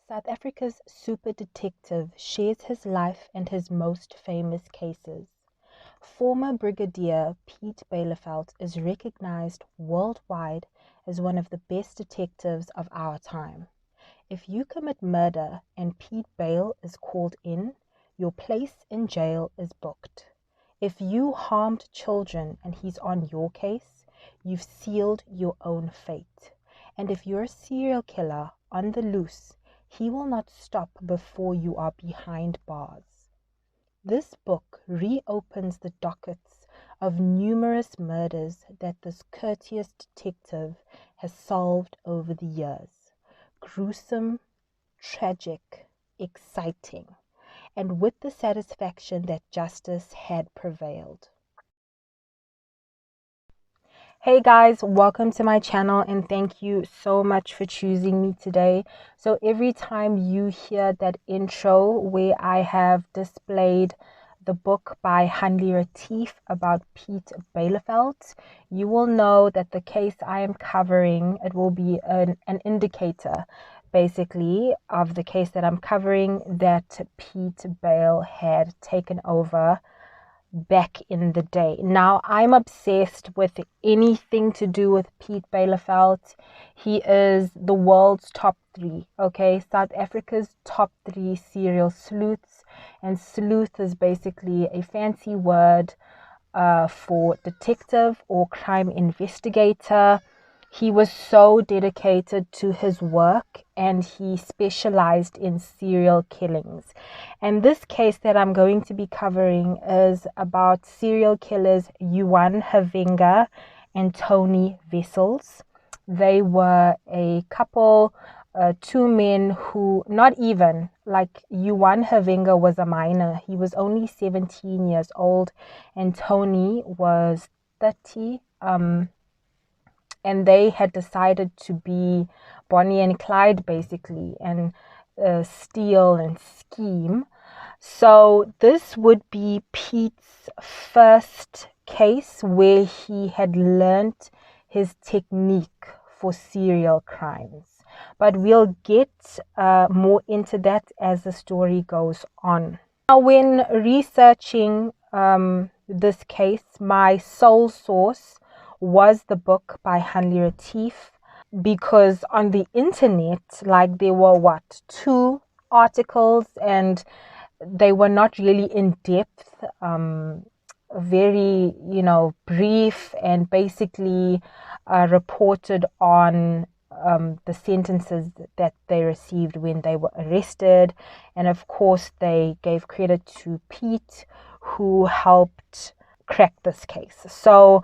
South Africa's super detective shares his life and his most famous cases. Former Brigadier Pete Byleveld is recognized worldwide as one of the best detectives of our time. If you commit murder and Pete Bale is called in, your place in jail is booked. If you harmed children and he's on your case, you've sealed your own fate. And if you're a serial killer on the loose, he will not stop before you are behind bars. This book reopens the dockets of numerous murders that this courteous detective has solved over the years. Gruesome, tragic, exciting, and with the satisfaction that justice had prevailed. Hey guys, welcome to my channel and thank you so much for choosing me today. So every time you hear that intro where I have displayed the book by Hanlie Retief about Pete Byleveld, you will know that the case I am covering, it will be an indicator basically of the case that I'm covering that Pete Bale had taken over back in the day. Now, I'm obsessed with anything to do with Pete Byleveld. He is the world's top 3, okay? South Africa's top 3 serial sleuths. And sleuth is basically a fancy word for detective or crime investigator. He was so dedicated to his work and he specialized in serial killings. And this case that I'm going to be covering is about serial killers Juan Havenga and Tony Wessels. They were a couple, 2 men who, not even, like Juan Havenga was a minor. He was only 17 years old and Tony was 30. And they had decided to be Bonnie and Clyde basically and steal and scheme. So this would be Pete's first case where he had learnt his technique for serial crimes. But we'll get more into that as the story goes on. Now, when researching this case, my sole source was the book by Hanlie Retief, because on the internet, like, there were 2 articles and they were not really in depth, very brief, and basically reported on the sentences that they received when they were arrested. And of course they gave credit to Pete, who helped crack this case. So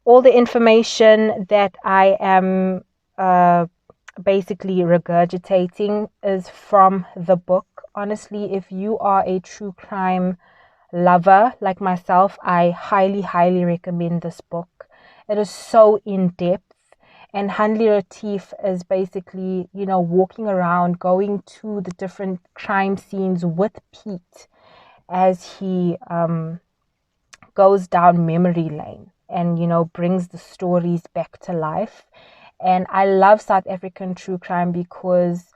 all the information that I am basically regurgitating is from the book. Honestly, if you are a true crime lover like myself, I highly recommend this book. It is so in-depth, and Hanlie Retief is basically, walking around, going to the different crime scenes with Pete as he goes down memory lane and brings the stories back to life. And I love South African true crime because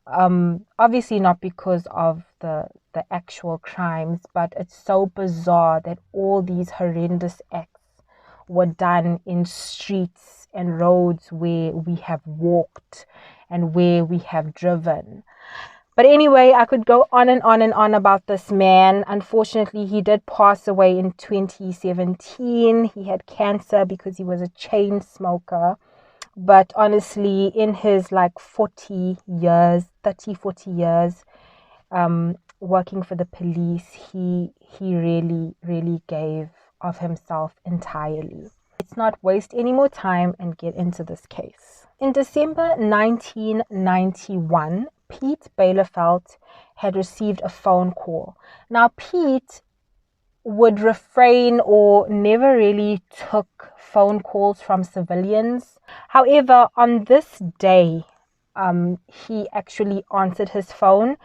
obviously not because of the actual crimes, but it's so bizarre that all these horrendous acts were done in streets and roads where we have walked and where we have driven. But anyway, I could go on and on and on about this man. Unfortunately, he did pass away in 2017. He had cancer because he was a chain smoker. But honestly, in his 40 years working for the police, he really gave of himself entirely. Let's not waste any more time and get into this case. In December 1991, Pete Byleveld had received a phone call. Now, Pete would refrain or never really took phone calls from civilians. However, on this day, he actually answered his phone,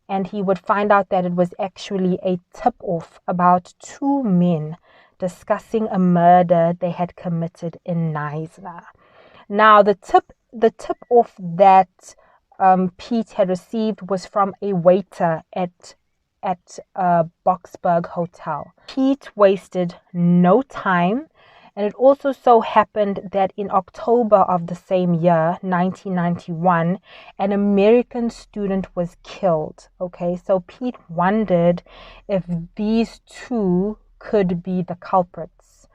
and he would find out that it was actually a tip-off about 2 men discussing a murder they had committed in Knysna. Now, the tip-off that Pete had received was from a waiter at a Boksburg hotel. Pete wasted no time, and it also so happened that in October of the same year, 1991, an American student was killed. Okay, so Pete wondered if these two could be the culprits.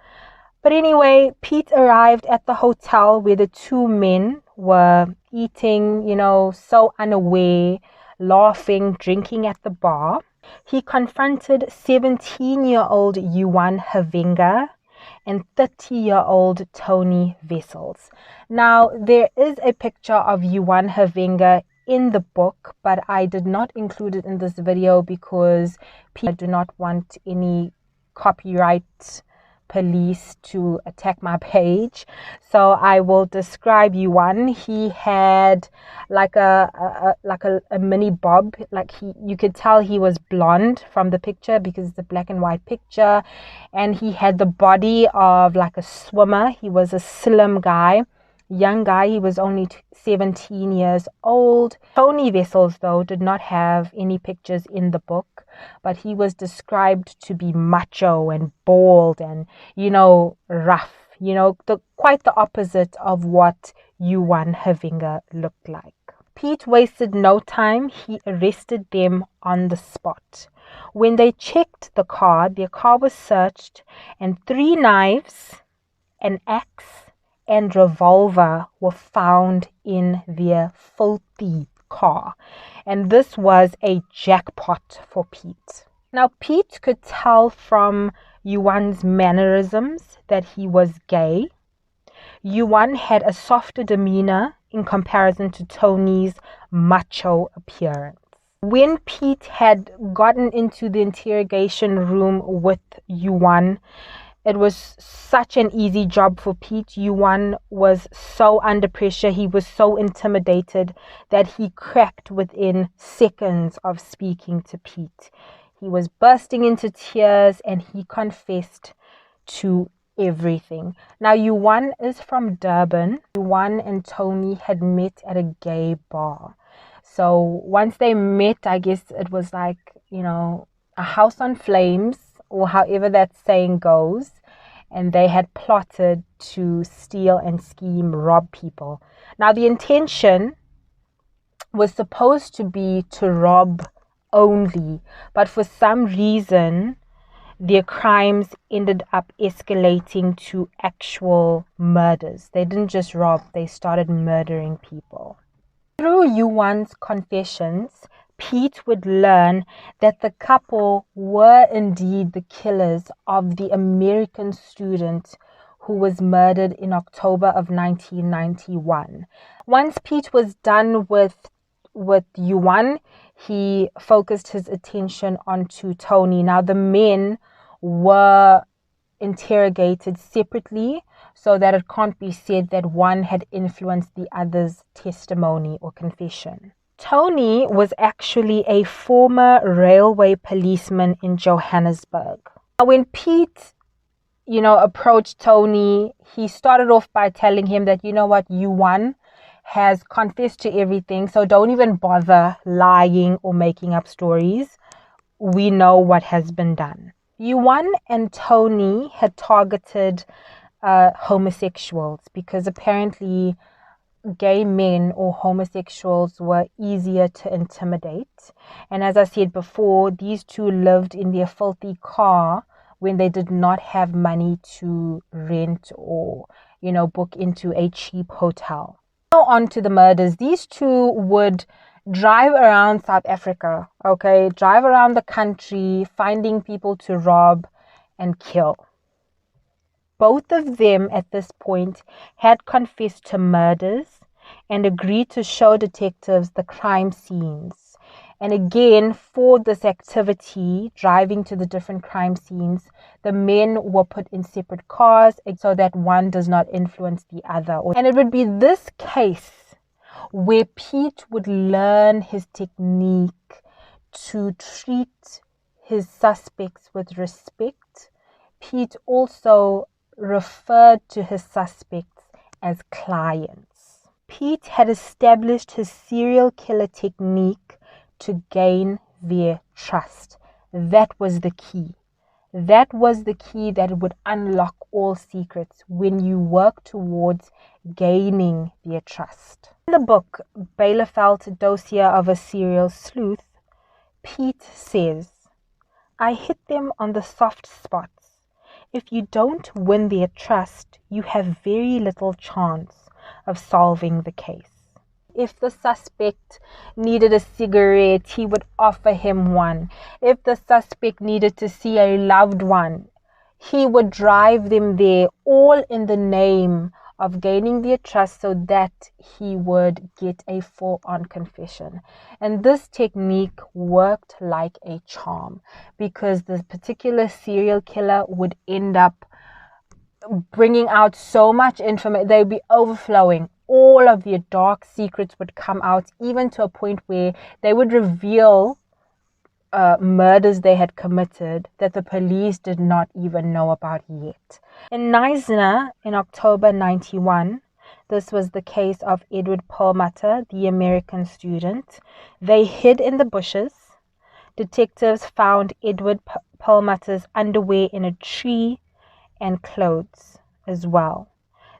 But anyway, Pete arrived at the hotel where the two men were eating, so unaware, laughing, drinking at the bar. He confronted 17-year-old Juan Havenga and 30-year-old Tony Wessels. Now, there is a picture of Juan Havenga in the book, but I did not include it in this video because I do not want any copyright police to attack my page. So I will describe Juan. He had like a mini bob, you could tell he was blonde from the picture because it's a black and white picture, and he had the body of like a swimmer. He was a slim guy, young guy. He was only 17 years old. Tony Wessels, though, did not have any pictures in the book, but he was described to be macho and bald and, rough, quite the opposite of what Juan Havenga looked like. Pete wasted no time. He arrested them on the spot. When they checked their car was searched, and 3 knives, an axe, and revolver were found in their filthy car. And this was a jackpot for Pete. Now, Pete could tell from Juan's mannerisms that he was gay. Juan had a softer demeanor in comparison to Tony's macho appearance. When Pete had gotten into the interrogation room with Juan, it was such an easy job for Pete. Juan was so under pressure. He was so intimidated that he cracked within seconds of speaking to Pete. He was bursting into tears and he confessed to everything. Now, Juan is from Durban. Juan and Tony had met at a gay bar. So once they met, I guess it was like, a house on flames, or however that saying goes, and they had plotted to steal and scheme, rob people. Now, the intention was supposed to be to rob only, but for some reason, their crimes ended up escalating to actual murders. They didn't just rob, they started murdering people. Through Juan's confessions, Pete would learn that the couple were indeed the killers of the American student who was murdered in October of 1991. Once Pete was done with Juan, he focused his attention onto Tony. Now, the men were interrogated separately so that it can't be said that one had influenced the other's testimony or confession. Tony was actually a former railway policeman in Johannesburg. When Pete, approached Tony, he started off by telling him that, Juan has confessed to everything, so don't even bother lying or making up stories. We know what has been done. Juan and Tony had targeted homosexuals because apparently gay men or homosexuals were easier to intimidate. And as I said before, these two lived in their filthy car when they did not have money to rent or, book into a cheap hotel. Now on to the murders. These two would drive around South Africa, drive around the country, finding people to rob and kill. Both of them at this point had confessed to murders and agreed to show detectives the crime scenes. And again, for this activity, driving to the different crime scenes, the men were put in separate cars so that one does not influence the other. And it would be this case where Pete would learn his technique to treat his suspects with respect. Pete also referred to his suspects as clients. Pete had established his serial killer technique to gain their trust. That was the key. That was the key that would unlock all secrets when you work towards gaining their trust. In the book, Byleveld, Dossier of a Serial Sleuth, Pete says, I hit them on the soft spots. If you don't win their trust, you have very little chance of solving the case. If the suspect needed a cigarette, he would offer him one. If the suspect needed to see a loved one, he would drive them there, all in the name of gaining their trust so that he would get a full-on confession. And this technique worked like a charm, because this particular serial killer would end up bringing out so much information. They would be overflowing. All of their dark secrets would come out, even to a point where they would reveal murders they had committed that the police did not even know about yet. In Neisner, in October 91, this was the case of Edward Perlmutter, the American student. They hid in the bushes. Detectives found Edward Perlmutter's underwear in a tree and clothes as well.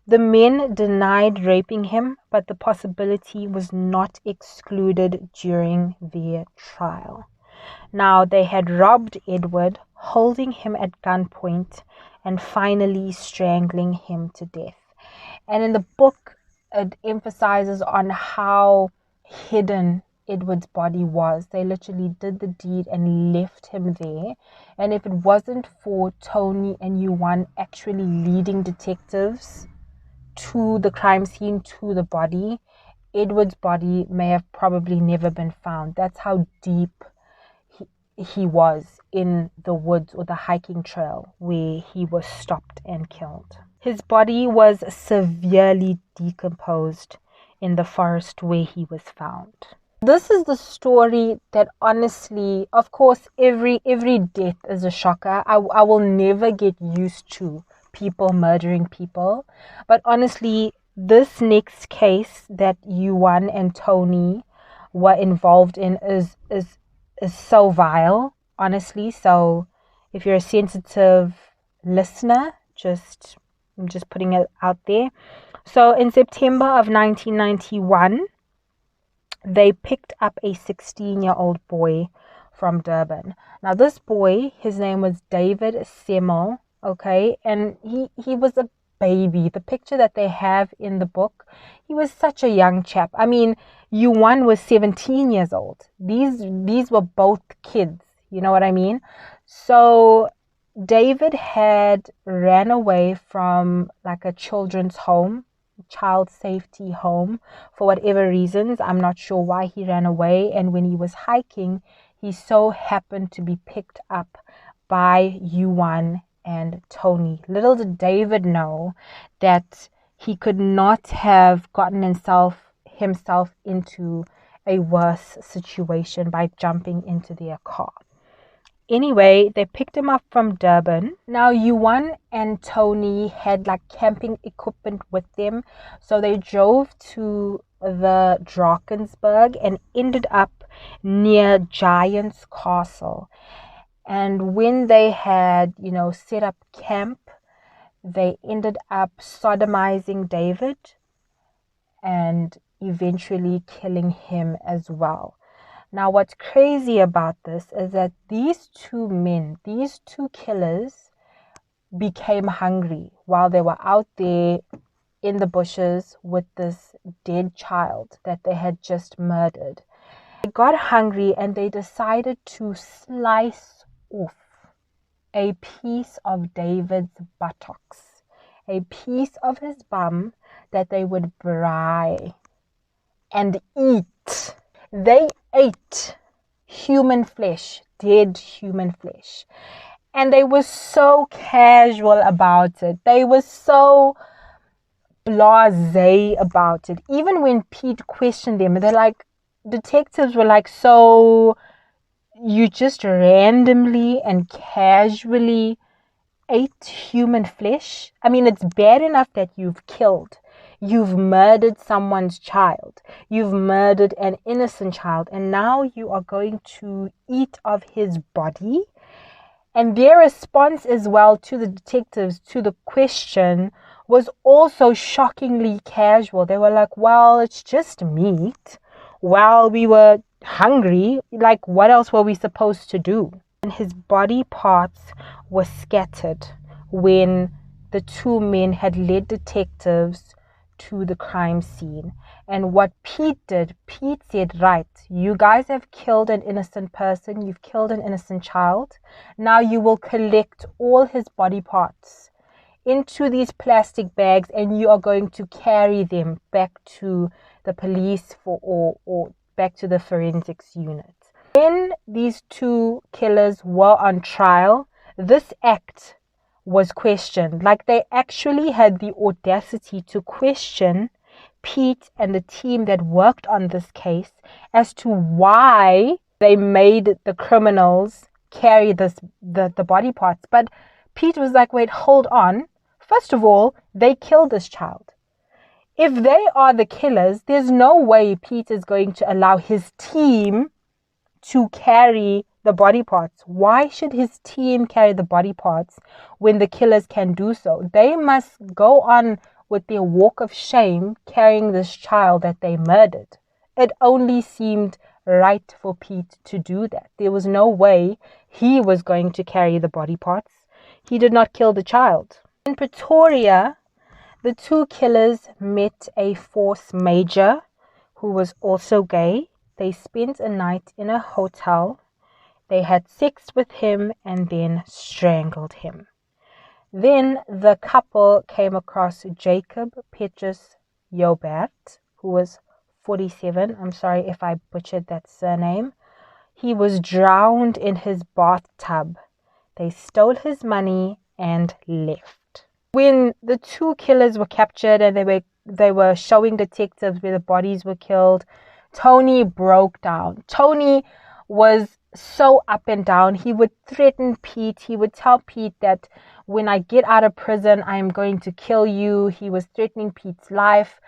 The men denied raping him, but the possibility was not excluded during their trial. Now, they had robbed Edward, holding him at gunpoint, and finally strangling him to death. And in the book, it emphasizes on how hidden Edward's body was. They literally did the deed and left him there. And if it wasn't for Tony and Juan actually leading detectives to the crime scene, to the body, Edward's body may have probably never been found. That's how deep he was in the woods or the hiking trail where he was stopped and killed. His body was severely decomposed in the forest where he was found. This is the story that, honestly, of course, every death is a shocker. I will never get used to people murdering people. But honestly, this next case that Juan and Tony were involved in is so vile, honestly. So if you're a sensitive listener, I'm just putting it out there. So in September of 1991, they picked up a 16-year-old boy from Durban. Now this boy, his name was David Semmel, okay, and he was a baby. The picture that they have in the book, he was such a young chap. I mean, Juan was 17 years old. These were both kids, you know what I mean? So David had ran away from like a children's home, child safety home, for whatever reasons. I'm not sure why he ran away. And when he was hiking, he so happened to be picked up by Juan and Tony. Little did David know that he could not have gotten himself into a worse situation by jumping into their car. Anyway, they picked him up from Durban. Now, Juan and Tony had like camping equipment with them. So they drove to the Drakensberg and ended up near Giant's Castle. And when they had, set up camp, they ended up sodomizing David and eventually killing him as well. Now, what's crazy about this is that these two men, these two killers, became hungry while they were out there in the bushes with this dead child that they had just murdered. They got hungry and they decided to slice off a piece of David's buttocks, a piece of his bum that they would braai and eat. They ate human flesh, dead human flesh. And they were so casual about it. They were so blasé about it. Even when Pete questioned them, detectives were like, so you just randomly and casually ate human flesh? I mean, it's bad enough that you've killed. You've murdered someone's child. You've murdered an innocent child. And now you are going to eat of his body. And their response as well to the detectives, to the question, was also shockingly casual. They were like, well, it's just meat. Well, we were hungry. Like, what else were we supposed to do? And his body parts were scattered when the two men had led detectives to the crime scene. And what Pete did, Pete said, right, you guys have killed an innocent person, you've killed an innocent child. Now you will collect all his body parts into these plastic bags and you are going to carry them back to the police or back to the forensics unit. When these two killers were on trial, this act was questioned. Like, they actually had the audacity to question Pete and the team that worked on this case as to why they made the criminals carry the body parts. But Pete was like, wait, hold on. First of all, they killed this child. If they are the killers, there's no way Pete is going to allow his team to carry the body parts. Why should his team carry the body parts when the killers can do so? They must go on with their walk of shame carrying this child that they murdered. It only seemed right for Pete to do that. There was no way he was going to carry the body parts. He did not kill the child. In Pretoria, the two killers met a force major who was also gay. They spent a night in a hotel. They had sex with him and then strangled him. Then the couple came across Jacob Petrus Joubert, who was 47. I'm sorry if I butchered that surname. He was drowned in his bathtub. They stole his money and left. When the two killers were captured and they were showing detectives where the bodies were killed, Tony broke down. Tony was so up and down. He would threaten Pete. He would tell Pete that when I get out of prison, I am going to kill you. He was threatening Pete's life.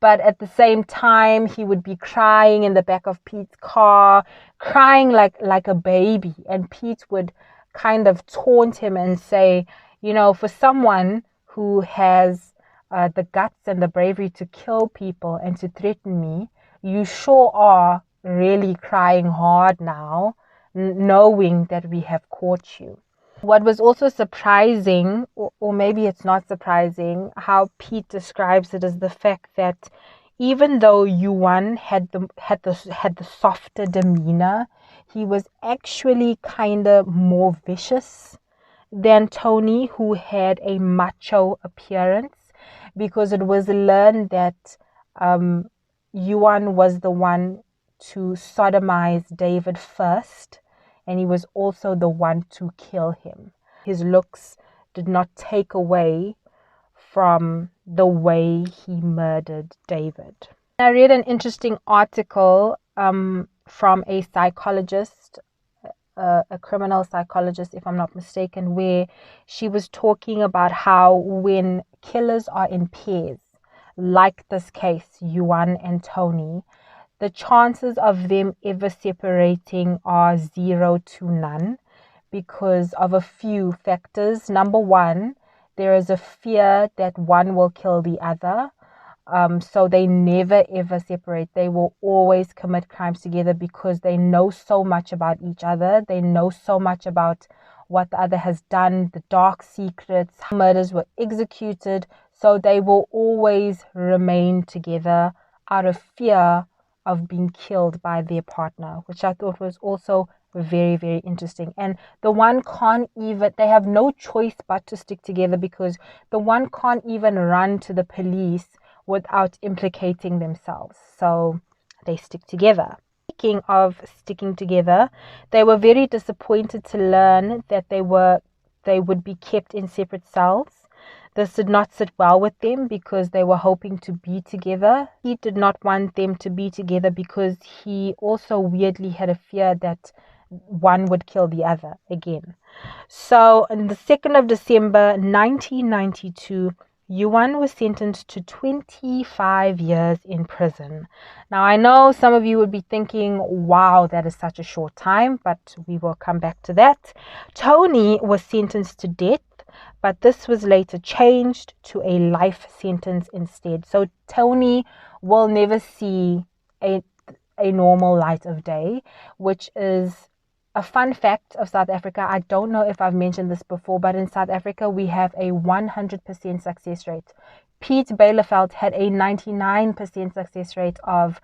But at the same time, he would be crying in the back of Pete's car, crying like a baby. And Pete would kind of taunt him and say, you know, for someone who has the guts and the bravery to kill people and to threaten me, you sure are really crying hard now, knowing that we have caught you. What was also surprising, or maybe it's not surprising, how Pete describes it, is the fact that even though Juan had the softer demeanor, he was actually kind of more vicious than Tony, who had a macho appearance, because it was learned that Juan was the one to sodomize David first, and he was also the one to kill him. His looks did not take away from the way he murdered David. I read an interesting article from a psychologist, a criminal psychologist, if I'm not mistaken, where she was talking about how when killers are in pairs, like this case, Juan and Tony, the chances of them ever separating are 0 to none because of a few factors. Number one, there is a fear that one will kill the other. So they never ever separate. They will always commit crimes together because they know so much about each other. They know so much about what the other has done, the dark secrets, how murders were executed. So they will always remain together out of fear of being killed by their partner, which I thought was also very, very interesting. And the one can't even, they have no choice but to stick together because the one can't even run to the police without implicating themselves. So they stick together. Speaking of sticking together, they were very disappointed to learn that they would be kept in separate cells. This did not sit well with them because they were hoping to be together. He did not want them to be together because he also weirdly had a fear that one would kill the other again. So on the 2nd of December 1992, Juan was sentenced to 25 years in prison. Now, I know some of you would be thinking, wow, that is such a short time, but we will come back to that. Tony was sentenced to death, but this was later changed to a life sentence instead. So Tony will never see a normal light of day, which is a fun fact of South Africa. I don't know if I've mentioned this before, but in South Africa, we have a 100% success rate. Pete Byleveld had a 99% success rate of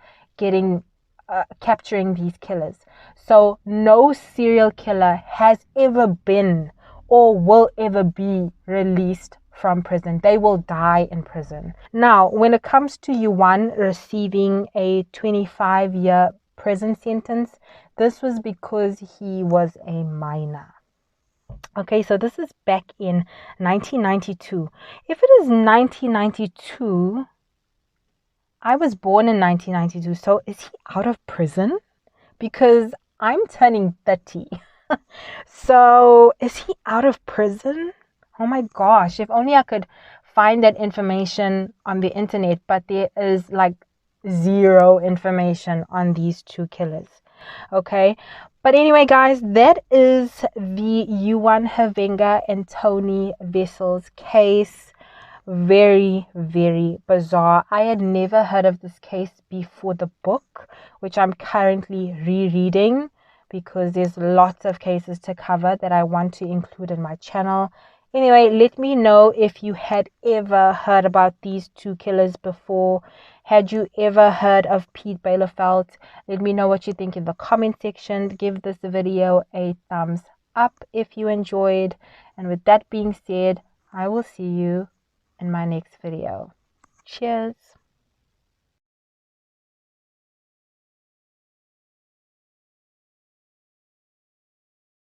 capturing these killers. So no serial killer has ever been or will ever be released from prison. They will die in prison. Now, when it comes to Juan receiving a 25-year prison sentence, this was because he was a minor. Okay, so this is back in 1992. If it is 1992, I was born in 1992, so is he out of prison? Because I'm turning 30. So is he out of prison? Oh my gosh, if only I could find that information on the internet, but there is like zero information on these two killers. Okay, but anyway, guys, that is the Juan Havenga and Tony Wessels case. Very, very bizarre. I had never heard of this case before the book, which I'm currently rereading, because there's lots of cases to cover that I want to include in my channel. Anyway, let me know if you had ever heard about these two killers before. Had you ever heard of Pete Byleveld? Let me know what you think in the comment section. Give this video a thumbs up if you enjoyed. And with that being said, I will see you in my next video. Cheers.